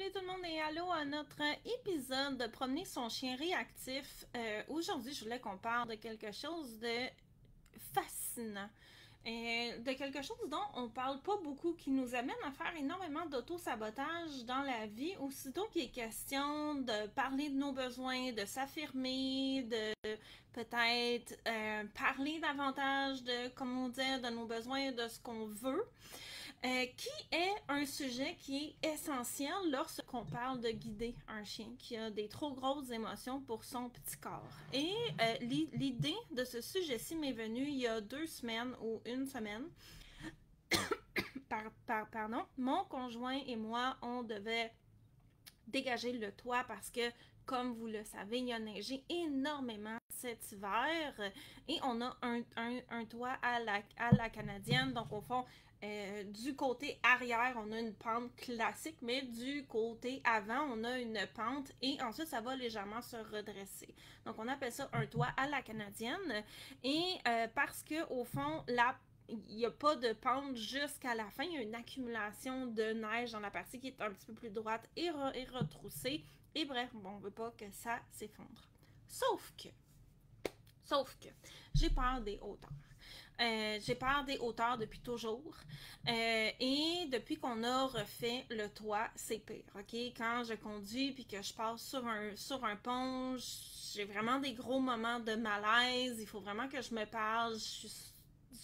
Salut tout le monde et allô à notre épisode de Promener son chien réactif. Aujourd'hui, je voulais qu'on parle de quelque chose de fascinant. De quelque chose dont on parle pas beaucoup, qui nous amène à faire énormément d'auto-sabotage dans la vie, aussitôt qu'il est question de parler de nos besoins, de s'affirmer, de peut-être parler davantage de, comment dire, de nos besoins, de ce qu'on veut. Qui est un sujet qui est essentiel lorsqu'on parle de guider un chien qui a des trop grosses émotions pour son petit corps. Et l'idée de ce sujet-ci m'est venue il y a 2 semaines ou une semaine. Pardon. Mon conjoint et moi, on devait dégager le toit parce que, comme vous le savez, il a neigé énormément cet hiver et on a un toit à la canadienne. Donc, au fond, du côté arrière, on a une pente classique, mais du côté avant, on a une pente et ensuite, ça va légèrement se redresser. Donc, on appelle ça un toit à la canadienne. Et parce que, au fond, il n'y a pas de pente jusqu'à la fin. Il y a une accumulation de neige dans la partie qui est un petit peu plus droite et retroussée. Et bref, bon, on ne veut pas que ça s'effondre. Sauf que, j'ai peur des hauteurs. J'ai peur des hauteurs depuis toujours. Et depuis qu'on a refait le toit, c'est pire. OK? Quand je conduis puis que je passe sur un pont, j'ai vraiment des gros moments de malaise. Il faut vraiment que je me parle.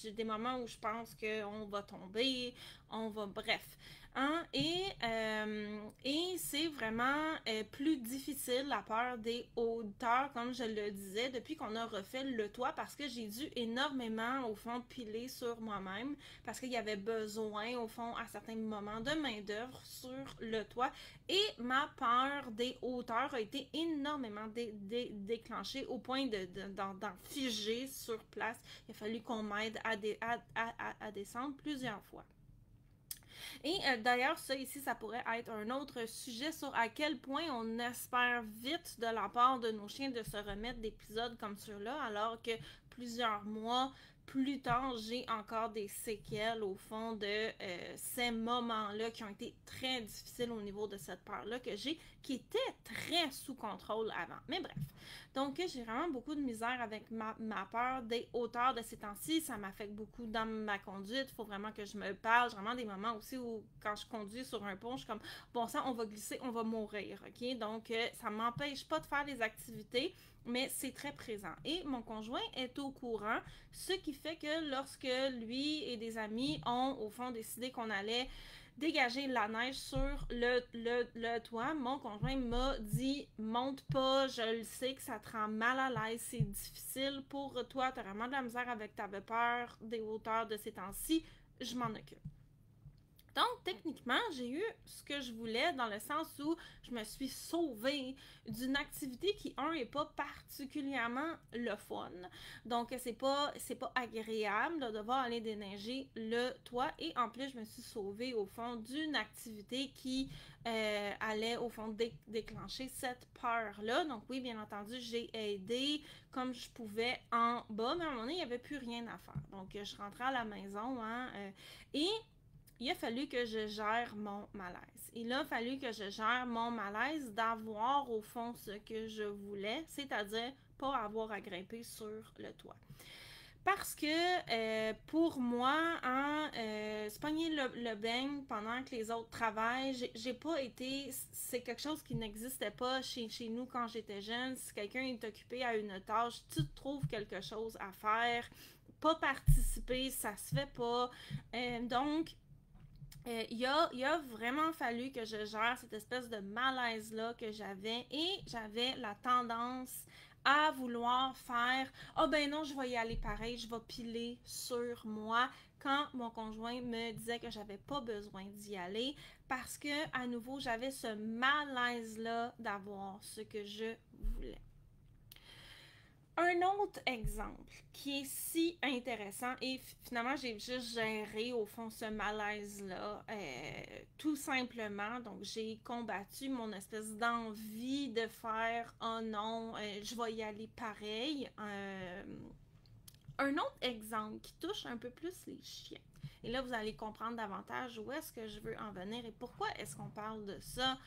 J'ai des moments où je pense qu'on va tomber, bref. Hein? Et c'est vraiment plus difficile, la peur des hauteurs, comme je le disais, depuis qu'on a refait le toit, parce que j'ai dû énormément, au fond, piler sur moi-même, parce qu'il y avait besoin, au fond, à certains moments, de main-d'œuvre sur le toit. Et ma peur des hauteurs a été énormément déclenchée au point d'en figer sur place. Il a fallu qu'on m'aide à descendre plusieurs fois. Et d'ailleurs, ça ici, ça pourrait être un autre sujet sur à quel point on espère vite de la part de nos chiens de se remettre d'épisodes comme ceux-là, alors que plusieurs mois plus tard, j'ai encore des séquelles au fond de ces moments-là qui ont été très difficiles au niveau de cette peur-là que j'ai, qui était très sous contrôle avant. Mais bref, donc j'ai vraiment beaucoup de misère avec ma peur des hauteurs de ces temps-ci. Ça m'affecte beaucoup dans ma conduite. Il faut vraiment que je me parle. J'ai vraiment des moments aussi où quand je conduis sur un pont, je suis comme, bon sang, on va glisser, on va mourir, ok? Donc ça m'empêche pas de faire des activités, mais c'est très présent. Et mon conjoint est au courant, ce qui fait que lorsque lui et des amis ont, au fond, décidé qu'on allait dégager la neige sur le toit, mon conjoint m'a dit « Monte pas, je le sais que ça te rend mal à l'aise, c'est difficile pour toi, t'as vraiment de la misère avec ta peur des hauteurs de ces temps-ci, je m'en occupe. » Donc, techniquement, j'ai eu ce que je voulais dans le sens où je me suis sauvée d'une activité qui, est pas particulièrement le fun. Donc, c'est pas agréable de devoir aller déneiger le toit. Et en plus, je me suis sauvée, au fond, d'une activité qui allait, au fond, déclencher cette peur-là. Donc, oui, bien entendu, j'ai aidé comme je pouvais en bas, mais à un moment donné, il n'y avait plus rien à faire. Donc, je rentrais à la maison, et il a fallu que je gère mon malaise. Il a fallu que je gère mon malaise d'avoir au fond ce que je voulais, c'est-à-dire pas avoir à grimper sur le toit. Parce que pour moi, se pogner le beigne pendant que les autres travaillent, j'ai pas été. C'est quelque chose qui n'existait pas chez nous quand j'étais jeune. Si quelqu'un est occupé à une tâche, tu trouves quelque chose à faire. Pas participer, ça se fait pas. Donc, il a vraiment fallu que je gère cette espèce de malaise-là que j'avais, et j'avais la tendance à vouloir faire « Ah ben non, je vais y aller pareil, je vais piler sur moi » quand mon conjoint me disait que j'avais pas besoin d'y aller parce que, à nouveau, j'avais ce malaise-là d'avoir ce que je voulais. Un autre exemple qui est si intéressant, et finalement j'ai juste géré au fond ce malaise-là, tout simplement. Donc j'ai combattu mon espèce d'envie de faire « Oh non, je vais y aller pareil ». Un autre exemple qui touche un peu plus les chiens Et là, vous allez comprendre davantage où est-ce que je veux en venir et pourquoi est-ce qu'on parle de ça.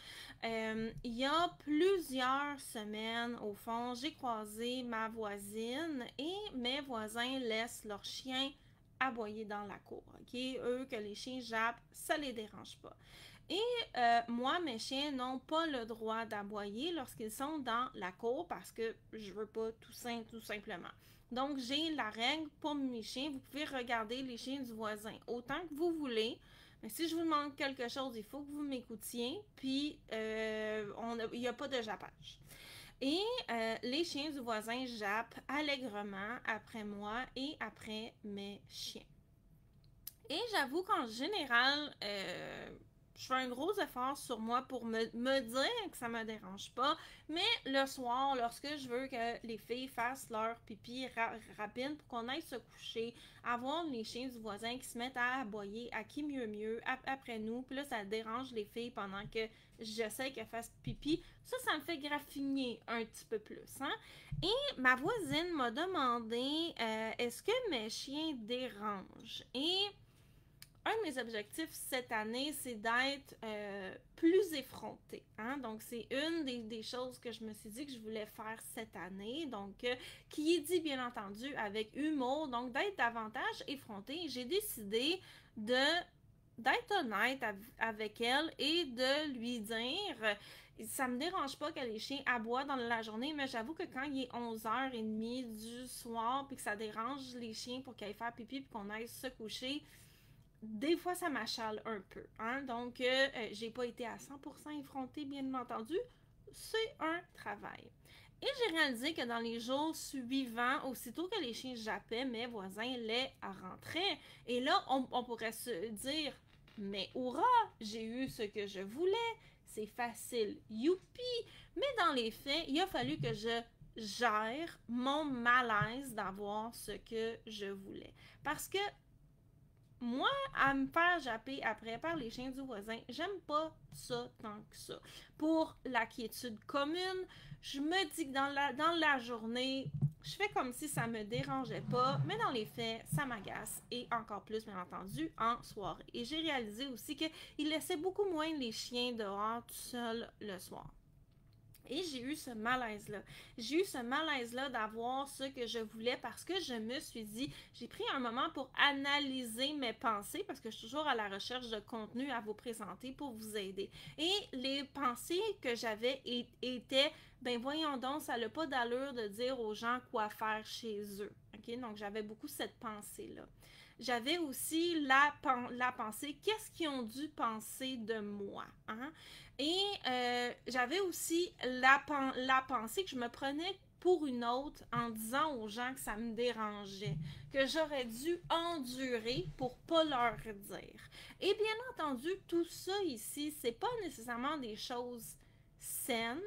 Il y a plusieurs semaines, au fond, j'ai croisé ma voisine et mes voisins laissent leurs chiens aboyer dans la cour. OK? Eux, que les chiens jappent, ça les dérange pas. Et moi, mes chiens n'ont pas le droit d'aboyer lorsqu'ils sont dans la cour parce que je veux pas tout simplement. Donc, j'ai la règle pour mes chiens. Vous pouvez regarder les chiens du voisin autant que vous voulez. Mais si je vous demande quelque chose, il faut que vous m'écoutiez. Puis, il n'y a pas de jappage. Et les chiens du voisin jappent allègrement après moi et après mes chiens. Et j'avoue qu'en général, je fais un gros effort sur moi pour me dire que ça me dérange pas, mais le soir, lorsque je veux que les filles fassent leur pipi rapide pour qu'on aille se coucher, avoir les chiens du voisin qui se mettent à aboyer à qui mieux après nous, puis là ça dérange les filles pendant que j'essaie qu'elles fassent pipi, ça me fait graffiner un petit peu plus, hein? Et ma voisine m'a demandé est-ce que mes chiens dérangent? Et un de mes objectifs cette année, c'est d'être plus effrontée. Hein? Donc, c'est une des choses que je me suis dit que je voulais faire cette année. Donc, qui est dit, bien entendu, avec humour. Donc, d'être davantage effrontée. J'ai décidé d'être honnête avec elle et de lui dire ça me dérange pas que les chiens aboient dans la journée, mais j'avoue que quand il est 11h30 du soir puis que ça dérange les chiens pour qu'ils aillent faire pipi puis qu'on aille se coucher, des fois, ça m'achale un peu. Hein? Donc, j'ai pas été à 100% effrontée, bien entendu. C'est un travail. Et j'ai réalisé que dans les jours suivants, aussitôt que les chiens jappaient, mes voisins les rentraient. Et là, on pourrait se dire, mais hurrah, j'ai eu ce que je voulais. C'est facile, youpi! Mais dans les faits, il a fallu que je gère mon malaise d'avoir ce que je voulais. Parce que moi, à me faire japper après par les chiens du voisin, j'aime pas ça tant que ça. Pour la quiétude commune, je me dis que dans la journée, je fais comme si ça me dérangeait pas, mais dans les faits, ça m'agace. Et encore plus, bien entendu, en soirée. Et j'ai réalisé aussi qu'il laissait beaucoup moins les chiens dehors tout seuls le soir. Et j'ai eu ce malaise-là. J'ai eu ce malaise-là d'avoir ce que je voulais parce que je me suis dit, j'ai pris un moment pour analyser mes pensées parce que je suis toujours à la recherche de contenu à vous présenter pour vous aider. Et les pensées que j'avais étaient, ben voyons donc, ça n'a pas d'allure de dire aux gens quoi faire chez eux. Okay? Donc j'avais beaucoup cette pensée-là. J'avais aussi la pensée, qu'est-ce qu'ils ont dû penser de moi? Hein? Et j'avais aussi la pensée que je me prenais pour une autre en disant aux gens que ça me dérangeait, que j'aurais dû endurer pour pas leur dire. Et bien entendu, tout ça ici, c'est pas nécessairement des choses saines.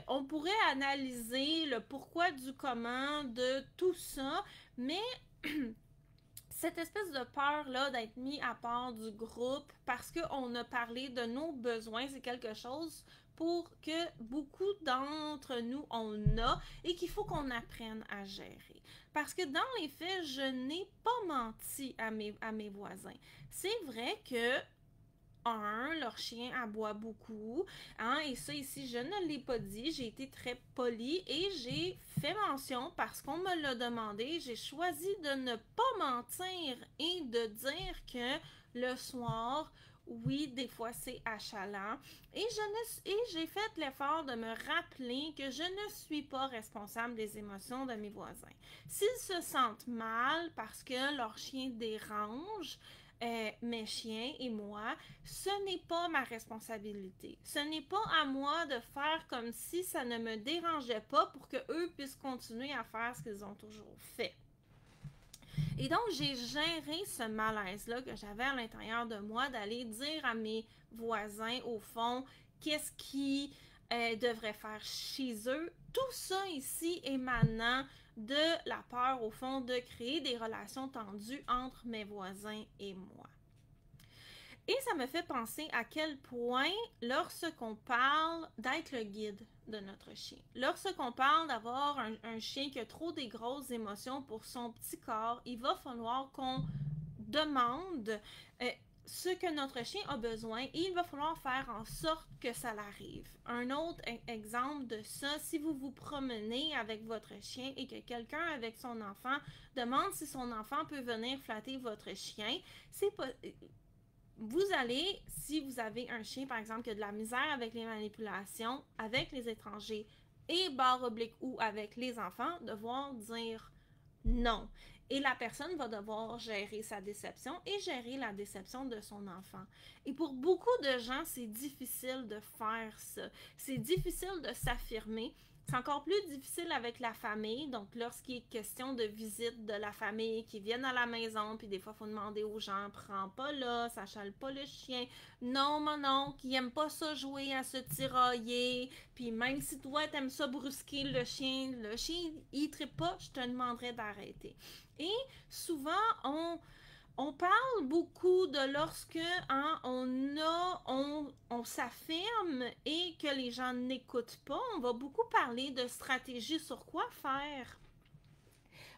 On pourrait analyser le pourquoi du comment de tout ça, mais cette espèce de peur-là d'être mis à part du groupe parce qu'on a parlé de nos besoins, c'est quelque chose pour que beaucoup d'entre nous on a et qu'il faut qu'on apprenne à gérer. Parce que dans les faits, je n'ai pas menti à mes voisins. C'est vrai que leur chien aboie beaucoup, hein, et ça ici, je ne l'ai pas dit, j'ai été très polie et j'ai fait mention parce qu'on me l'a demandé, j'ai choisi de ne pas mentir et de dire que le soir, oui, des fois c'est achalant, et j'ai fait l'effort de me rappeler que je ne suis pas responsable des émotions de mes voisins. S'ils se sentent mal parce que leur chien dérange, mes chiens et moi, ce n'est pas ma responsabilité. Ce n'est pas à moi de faire comme si ça ne me dérangeait pas pour qu'eux puissent continuer à faire ce qu'ils ont toujours fait. Et donc, j'ai géré ce malaise-là que j'avais à l'intérieur de moi d'aller dire à mes voisins, au fond, qu'est-ce qu'ils devraient faire chez eux. Tout ça ici émanant de la peur, au fond, de créer des relations tendues entre mes voisins et moi. Et ça me fait penser à quel point, lorsqu'on parle d'être le guide de notre chien, lorsqu'on parle d'avoir un chien qui a trop des grosses émotions pour son petit corps, il va falloir qu'on demande ce que notre chien a besoin et il va falloir faire en sorte que ça l'arrive. Un autre exemple de ça, si vous vous promenez avec votre chien et que quelqu'un avec son enfant demande si son enfant peut venir flatter votre chien, c'est pas... Vous allez, si vous avez un chien, par exemple, qui a de la misère avec les manipulations, avec les étrangers et barre oblique ou avec les enfants, devoir dire non. Et la personne va devoir gérer sa déception et gérer la déception de son enfant. Et pour beaucoup de gens, c'est difficile de faire ça. C'est difficile de s'affirmer. C'est encore plus difficile avec la famille. Donc, lorsqu'il est question de visite de la famille qui viennent à la maison, puis des fois, il faut demander aux gens, prends pas là, ça chale pas le chien. Non, mon oncle, qui aime pas ça jouer à se tirailler. Puis même si toi, t'aimes ça brusquer le chien, il trippe pas, je te demanderais d'arrêter. Et souvent, on parle beaucoup de lorsque on s'affirme et que les gens n'écoutent pas. On va beaucoup parler de stratégie sur quoi faire.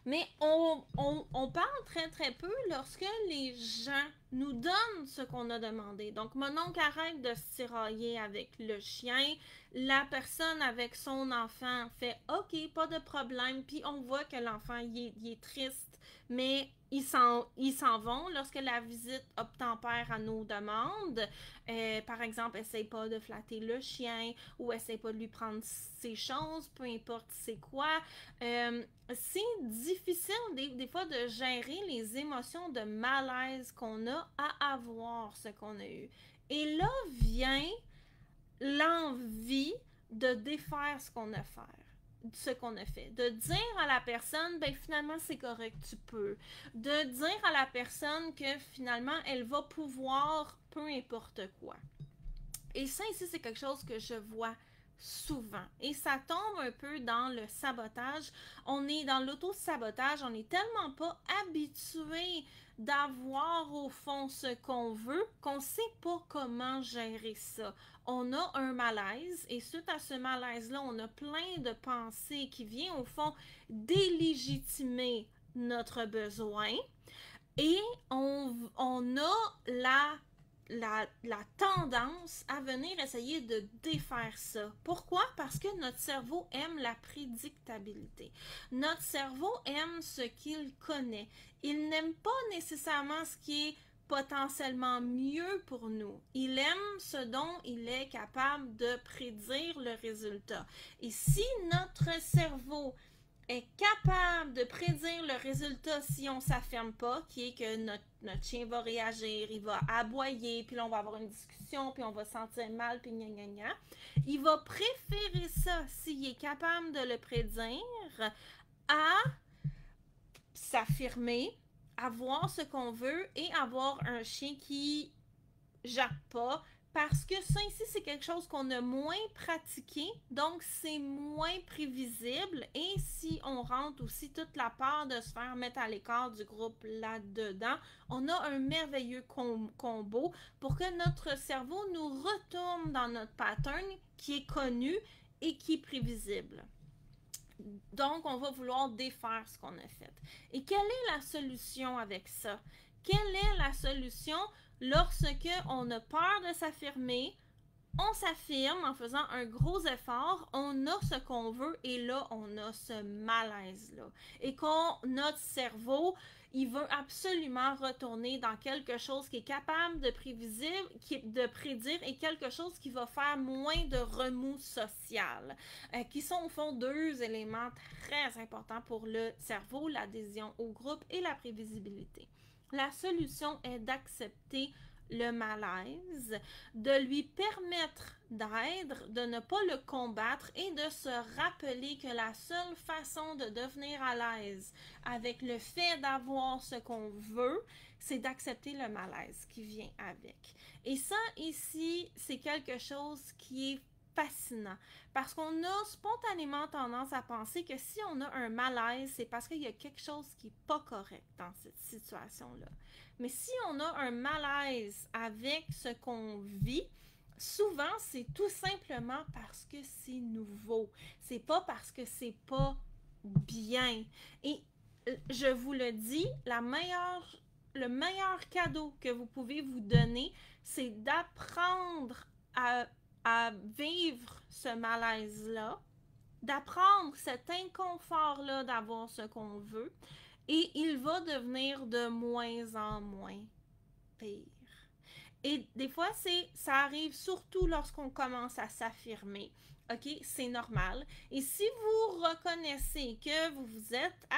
Mais on parle très très peu lorsque les gens nous donnent ce qu'on a demandé. Donc, mon oncle arrête de se tirailler avec le chien. La personne avec son enfant fait « Ok, pas de problème ». Puis on voit que l'enfant, il est triste, mais ils s'en vont lorsque la visite obtempère à nos demandes. Par exemple, essaye pas de flatter le chien ou essaye pas de lui prendre ses choses, peu importe c'est quoi. C'est difficile des fois de gérer les émotions de malaise qu'on a à avoir ce qu'on a eu. Et là vient l'envie de défaire ce qu'on a fait, de dire à la personne, ben finalement c'est correct, tu peux, de dire à la personne que finalement elle va pouvoir peu importe quoi. Et ça ici c'est quelque chose que je vois souvent. Et ça tombe un peu dans le sabotage. On est dans l'auto-sabotage, on n'est tellement pas habitué d'avoir au fond ce qu'on veut qu'on ne sait pas comment gérer ça. On a un malaise et suite à ce malaise-là, on a plein de pensées qui viennent au fond délégitimer notre besoin et on a la tendance à venir essayer de défaire ça. Pourquoi? Parce que notre cerveau aime la prédictabilité. Notre cerveau aime ce qu'il connaît. Il n'aime pas nécessairement ce qui est potentiellement mieux pour nous. Il aime ce dont il est capable de prédire le résultat. Et si notre cerveau est capable de prédire le résultat si on ne s'affirme pas, qui est que notre chien va réagir, il va aboyer, puis là on va avoir une discussion, puis on va se sentir mal, puis gna gna gna. Il va préférer ça, s'il est capable de le prédire, à s'affirmer, avoir ce qu'on veut et avoir un chien qui jappe pas, parce que ça ici, c'est quelque chose qu'on a moins pratiqué, donc c'est moins prévisible. Et si on rentre aussi toute la part de se faire mettre à l'écart du groupe là-dedans, on a un merveilleux combo pour que notre cerveau nous retourne dans notre pattern qui est connu et qui est prévisible. Donc, on va vouloir défaire ce qu'on a fait. Et quelle est la solution avec ça? Quelle est la solution lorsque on a peur de s'affirmer? On s'affirme en faisant un gros effort, on a ce qu'on veut et là, on a ce malaise-là. Et notre cerveau, il veut absolument retourner dans quelque chose qui est capable de prédire et quelque chose qui va faire moins de remous social, qui sont au fond deux éléments très importants pour le cerveau, l'adhésion au groupe et la prévisibilité. La solution est d'accepter le malaise, de lui permettre d'être, de ne pas le combattre et de se rappeler que la seule façon de devenir à l'aise avec le fait d'avoir ce qu'on veut, c'est d'accepter le malaise qui vient avec. Et ça, ici, c'est quelque chose qui est fascinant parce qu'on a spontanément tendance à penser que si on a un malaise, c'est parce qu'il y a quelque chose qui n'est pas correct dans cette situation-là. Mais si on a un malaise avec ce qu'on vit, souvent c'est tout simplement parce que c'est nouveau. C'est pas parce que c'est pas bien. Et je vous le dis, le meilleur cadeau que vous pouvez vous donner, c'est d'apprendre à vivre ce malaise-là, d'apprendre cet inconfort-là d'avoir ce qu'on veut, et il va devenir de moins en moins pire. Et des fois, ça arrive surtout lorsqu'on commence à s'affirmer. OK, c'est normal. Et si vous reconnaissez que vous vous êtes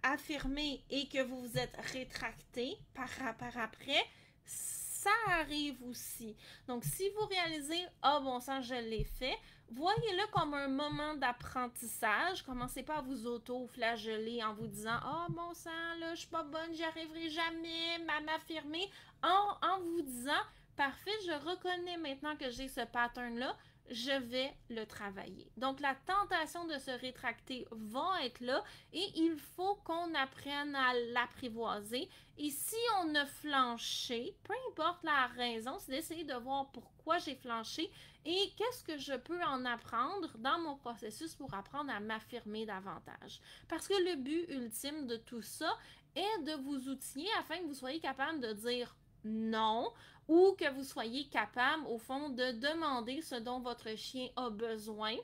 affirmé et que vous vous êtes rétracté par après, ça arrive aussi. Donc, si vous réalisez, ah bon sang, je l'ai fait, voyez-le comme un moment d'apprentissage. Commencez pas à vous auto-flageller en vous disant, ah bon sang, là, je suis pas bonne, j'y arriverai jamais à m'affirmer. En vous disant, parfait, je reconnais maintenant que j'ai ce pattern-là, je vais le travailler. Donc, la tentation de se rétracter va être là et il faut qu'on apprenne à l'apprivoiser. Et si on a flanché, peu importe la raison, c'est d'essayer de voir pourquoi j'ai flanché et qu'est-ce que je peux en apprendre dans mon processus pour apprendre à m'affirmer davantage. Parce que le but ultime de tout ça est de vous outiller afin que vous soyez capable de dire non, ou que vous soyez capable, au fond, de demander ce dont votre chien a besoin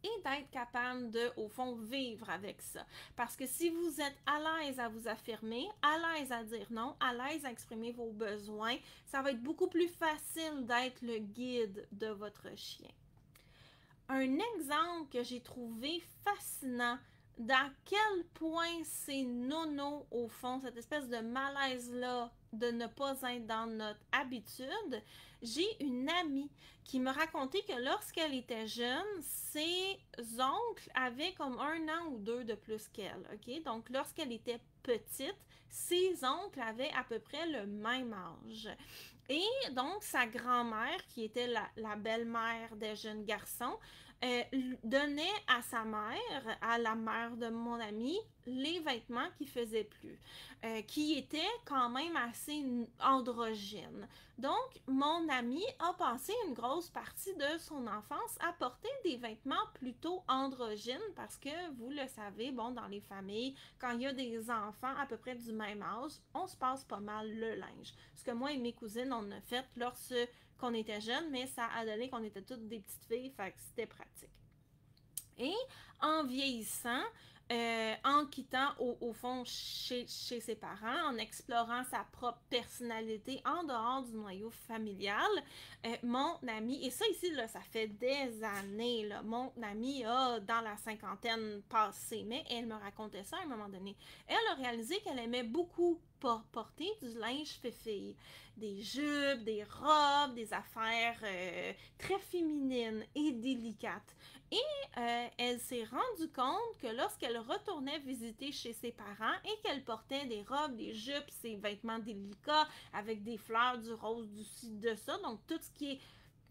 et d'être capable de, au fond, vivre avec ça. Parce que si vous êtes à l'aise à vous affirmer, à l'aise à dire non, à l'aise à exprimer vos besoins, ça va être beaucoup plus facile d'être le guide de votre chien. Un exemple que j'ai trouvé fascinant d'à quel point c'est nono, au fond, cette espèce de malaise-là de ne pas être dans notre habitude, j'ai une amie qui me racontait que lorsqu'elle était jeune, ses oncles avaient comme 1 an ou 2 de plus qu'elle, ok? Donc, lorsqu'elle était petite, ses oncles avaient à peu près le même âge. Et donc, sa grand-mère, qui était la belle-mère des jeunes garçons, donnait à sa mère, à la mère de mon ami, les vêtements qu'il faisait plus, qui étaient quand même assez androgynes. Donc, mon ami a passé une grosse partie de son enfance à porter des vêtements plutôt androgynes parce que, vous le savez, bon, dans les familles, quand il y a des enfants à peu près du même âge, on se passe pas mal le linge. Ce que moi et mes cousines, on a fait lorsqu'on était jeunes, mais ça a donné qu'on était toutes des petites filles, fait que c'était pratique. Et en vieillissant, en quittant au fond chez ses parents, en explorant sa propre personnalité en dehors du noyau familial, mon ami, et ça ici, là, ça fait des années, là, mon ami a dans la cinquantaine passée, mais elle me racontait ça à un moment donné. Elle a réalisé qu'elle aimait beaucoup porter du linge fille, des jupes, des robes, des affaires très féminines et délicates. Et elle s'est rendue compte que lorsqu'elle retournait visiter chez ses parents et qu'elle portait des robes, des jupes, ses vêtements délicats avec des fleurs, du rose, du ci, de ça, donc tout ce qui est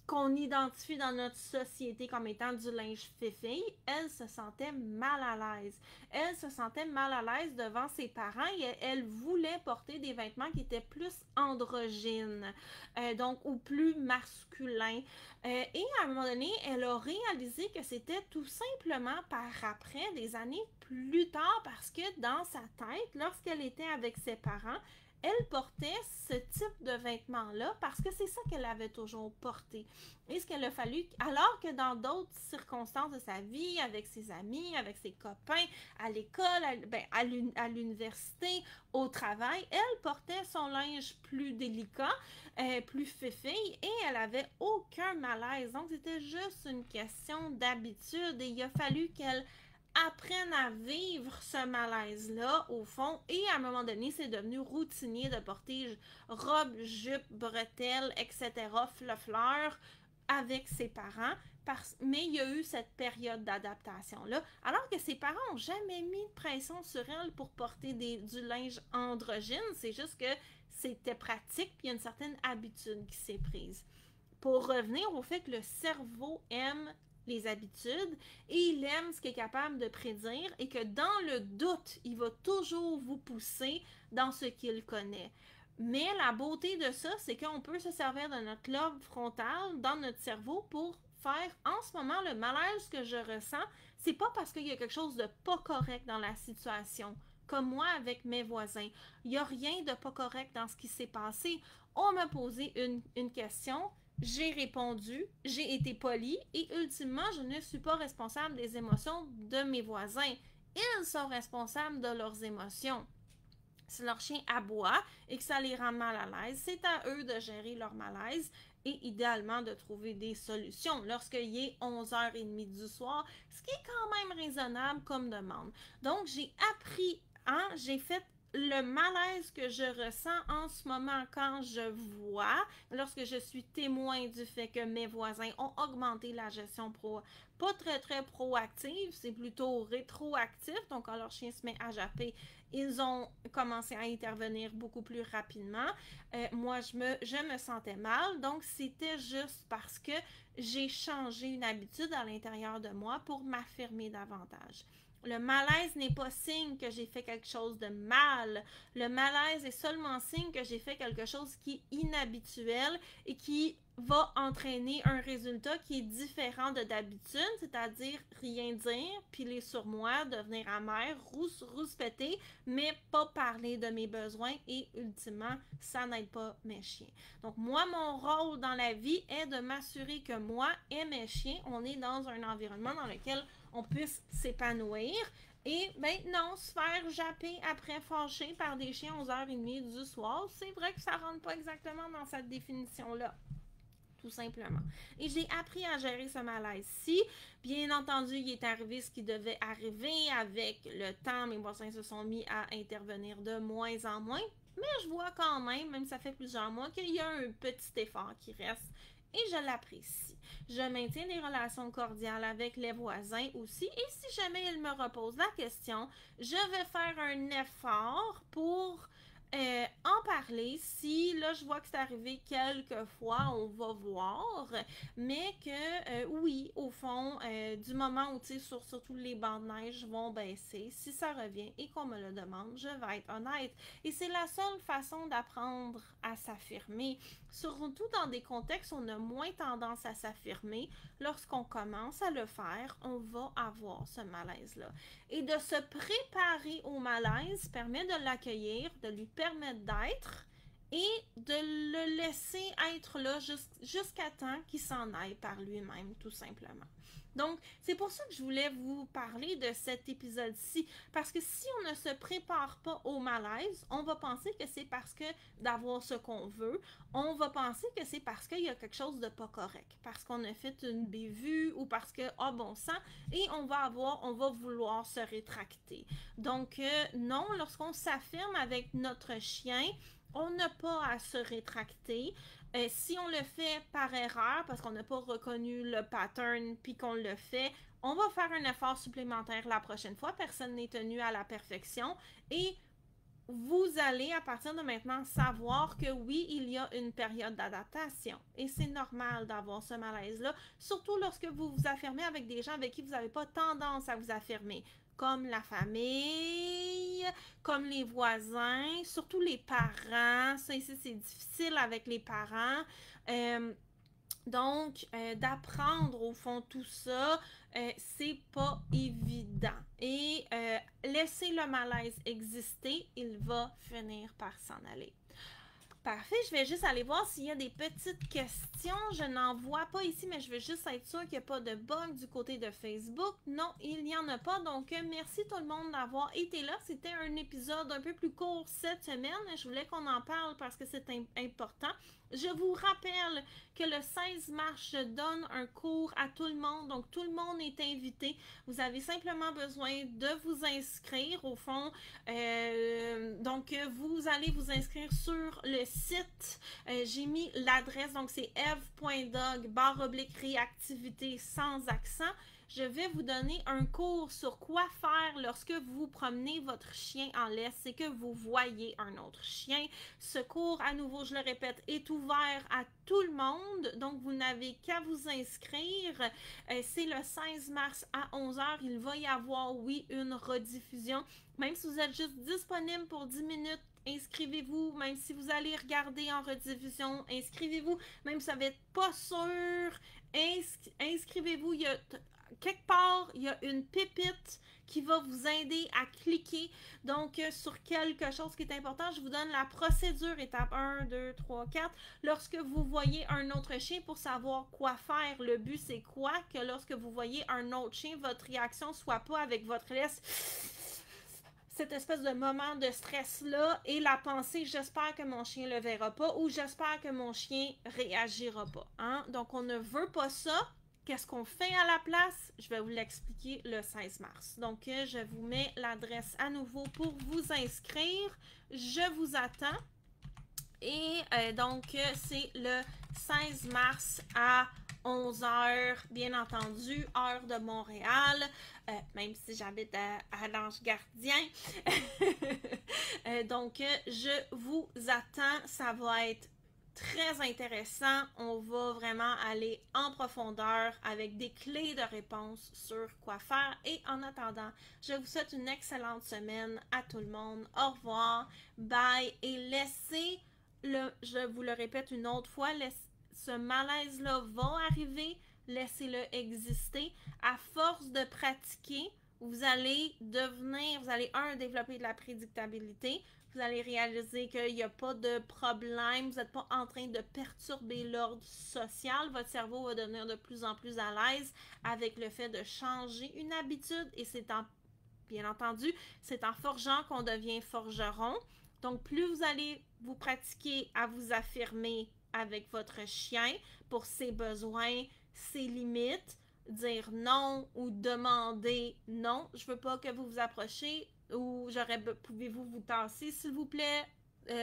qu'on identifie dans notre société comme étant du linge fille, elle se sentait mal à l'aise. Elle se sentait mal à l'aise devant ses parents et elle voulait porter des vêtements qui étaient plus androgynes, donc ou plus masculins. Et à un moment donné, elle a réalisé que c'était tout simplement par après, des années plus tard, parce que dans sa tête, lorsqu'elle était avec ses parents, elle portait ce type de vêtements-là parce que c'est ça qu'elle avait toujours porté. Et ce qu'elle a fallu, alors que dans d'autres circonstances de sa vie, avec ses amis, avec ses copains, à l'école, à l'université, au travail, elle portait son linge plus délicat, plus fifille et elle avait aucun malaise. Donc, c'était juste une question d'habitude et il a fallu qu'elle apprennent à vivre ce malaise-là, au fond, et à un moment donné, c'est devenu routinier de porter robe, jupe, bretelles, etc., fleurs, avec ses parents, mais il y a eu cette période d'adaptation-là, alors que ses parents n'ont jamais mis de pression sur elle pour porter du linge androgyne, c'est juste que c'était pratique, puis il y a une certaine habitude qui s'est prise. Pour revenir au fait que le cerveau aime les habitudes et il aime ce qu'il est capable de prédire et que dans le doute, il va toujours vous pousser dans ce qu'il connaît. Mais la beauté de ça, c'est qu'on peut se servir de notre lobe frontal dans notre cerveau pour faire en ce moment le malaise que je ressens, c'est pas parce qu'il y a quelque chose de pas correct dans la situation comme moi avec mes voisins. Il n'y a rien de pas correct dans ce qui s'est passé. On m'a posé une question, j'ai répondu, j'ai été polie et ultimement, je ne suis pas responsable des émotions de mes voisins. Ils sont responsables de leurs émotions. Si leur chien aboie et que ça les rend mal à l'aise, c'est à eux de gérer leur malaise et idéalement de trouver des solutions lorsqu'il est 11h30 du soir, ce qui est quand même raisonnable comme demande. Donc, j'ai appris, j'ai fait le malaise que je ressens en ce moment quand je vois, lorsque je suis témoin du fait que mes voisins ont augmenté la gestion pas très proactive, c'est plutôt rétroactif. Donc, quand leur chien se met à japper, ils ont commencé à intervenir beaucoup plus rapidement. Moi, je me sentais mal, donc c'était juste parce que j'ai changé une habitude à l'intérieur de moi pour m'affirmer davantage. Le malaise n'est pas signe que j'ai fait quelque chose de mal. Le malaise est seulement signe que j'ai fait quelque chose qui est inhabituel et qui va entraîner un résultat qui est différent de d'habitude, c'est-à-dire rien dire, piler sur moi, devenir amère, rouspéter, mais pas parler de mes besoins et ultimement, ça n'aide pas mes chiens. Donc moi, mon rôle dans la vie est de m'assurer que moi et mes chiens, on est dans un environnement dans lequel on puisse s'épanouir et non, se faire japper après fâché par des chiens 11h30 du soir, c'est vrai que ça rentre pas exactement dans cette définition-là. Tout simplement. Et j'ai appris à gérer ce malaise-ci. Bien entendu, il est arrivé ce qui devait arriver. Avec le temps, mes voisins se sont mis à intervenir de moins en moins. Mais je vois quand même si ça fait plusieurs mois, qu'il y a un petit effort qui reste. Et je l'apprécie. Je maintiens des relations cordiales avec les voisins aussi. Et si jamais ils me reposent la question, je vais faire un effort pour en parler. Si là je vois que c'est arrivé quelques fois, on va voir, mais que oui, au fond, du moment où surtout les bancs de neige vont baisser, si ça revient et qu'on me le demande, je vais être honnête. Et c'est la seule façon d'apprendre à s'affirmer, surtout dans des contextes où on a moins tendance à s'affirmer. Lorsqu'on commence à le faire, on va avoir ce malaise-là. Et de se préparer au malaise permet de l'accueillir, de lui permettre d'être et de le laisser être là jusqu'à temps qu'il s'en aille par lui-même, tout simplement. Donc, c'est pour ça que je voulais vous parler de cet épisode-ci, parce que si on ne se prépare pas au malaise, on va penser que c'est parce que d'avoir ce qu'on veut, on va penser que c'est parce qu'il y a quelque chose de pas correct, parce qu'on a fait une bévue ou parce que, bon sang, et on va vouloir se rétracter. Donc, non, lorsqu'on s'affirme avec notre chien, on n'a pas à se rétracter. Si on le fait par erreur, parce qu'on n'a pas reconnu le pattern, puis qu'on le fait, on va faire un effort supplémentaire la prochaine fois. Personne n'est tenu à la perfection. Et vous allez, à partir de maintenant, savoir que oui, il y a une période d'adaptation. Et c'est normal d'avoir ce malaise-là, surtout lorsque vous vous affirmez avec des gens avec qui vous n'avez pas tendance à vous affirmer. Comme la famille, comme les voisins, surtout les parents. Ça ici, c'est difficile avec les parents. Donc, d'apprendre au fond tout ça, c'est pas évident. Et laisser le malaise exister, il va finir par s'en aller. Parfait, je vais juste aller voir s'il y a des petites questions. Je n'en vois pas ici, mais je veux juste être sûre qu'il n'y a pas de bug du côté de Facebook. Non, il n'y en a pas. Donc, merci tout le monde d'avoir été là. C'était un épisode un peu plus court cette semaine. Je voulais qu'on en parle parce que c'est important. Je vous rappelle que le 16 mars, je donne un cours à tout le monde. Donc, tout le monde est invité. Vous avez simplement besoin de vous inscrire au fond. Donc, vous allez vous inscrire sur le site. J'ai mis l'adresse. Donc, c'est eve.dog/réactivité sans accent. Je vais vous donner un cours sur quoi faire lorsque vous promenez votre chien en laisse et que vous voyez un autre chien. Ce cours, à nouveau, je le répète, est ouvert à tout le monde. Donc, vous n'avez qu'à vous inscrire. C'est le 16 mars à 11h. Il va y avoir, oui, une rediffusion. Même si vous êtes juste disponible pour 10 minutes, inscrivez-vous. Même si vous allez regarder en rediffusion, inscrivez-vous. Même si vous n'êtes pas sûr, inscrivez-vous. Quelque part, il y a une pépite qui va vous aider à cliquer donc sur quelque chose qui est important. Je vous donne la procédure, étape 1, 2, 3, 4. Lorsque vous voyez un autre chien, pour savoir quoi faire, le but c'est quoi? Que lorsque vous voyez un autre chien, votre réaction soit pas avec votre laisse, cette espèce de moment de stress-là et la pensée « j'espère que mon chien le verra pas » ou « j'espère que mon chien réagira pas ». Hein? Donc, on ne veut pas ça. Qu'est-ce qu'on fait à la place? Je vais vous l'expliquer le 16 mars. Donc, je vous mets l'adresse à nouveau pour vous inscrire. Je vous attends. Et donc, c'est le 16 mars à 11h, bien entendu, heure de Montréal, même si j'habite à l'Ange Gardien. Donc, je vous attends. Ça va être très intéressant. On va vraiment aller en profondeur avec des clés de réponse sur quoi faire. Et en attendant, je vous souhaite une excellente semaine à tout le monde. Au revoir, bye et laissez je vous le répète une autre fois, ce malaise-là va arriver, laissez-le exister. À force de pratiquer, vous allez développer de la prédictabilité, vous allez réaliser qu'il n'y a pas de problème, vous n'êtes pas en train de perturber l'ordre social, votre cerveau va devenir de plus en plus à l'aise avec le fait de changer une habitude et bien entendu, c'est en forgeant qu'on devient forgeron. Donc, plus vous allez vous pratiquer à vous affirmer avec votre chien pour ses besoins, ses limites, dire non ou demander non, je veux pas que vous vous approchiez ou pouvez-vous vous tasser s'il vous plaît,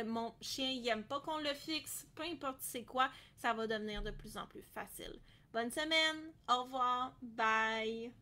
mon chien il aime pas qu'on le fixe, peu importe c'est quoi, ça va devenir de plus en plus facile. Bonne semaine, au revoir, bye!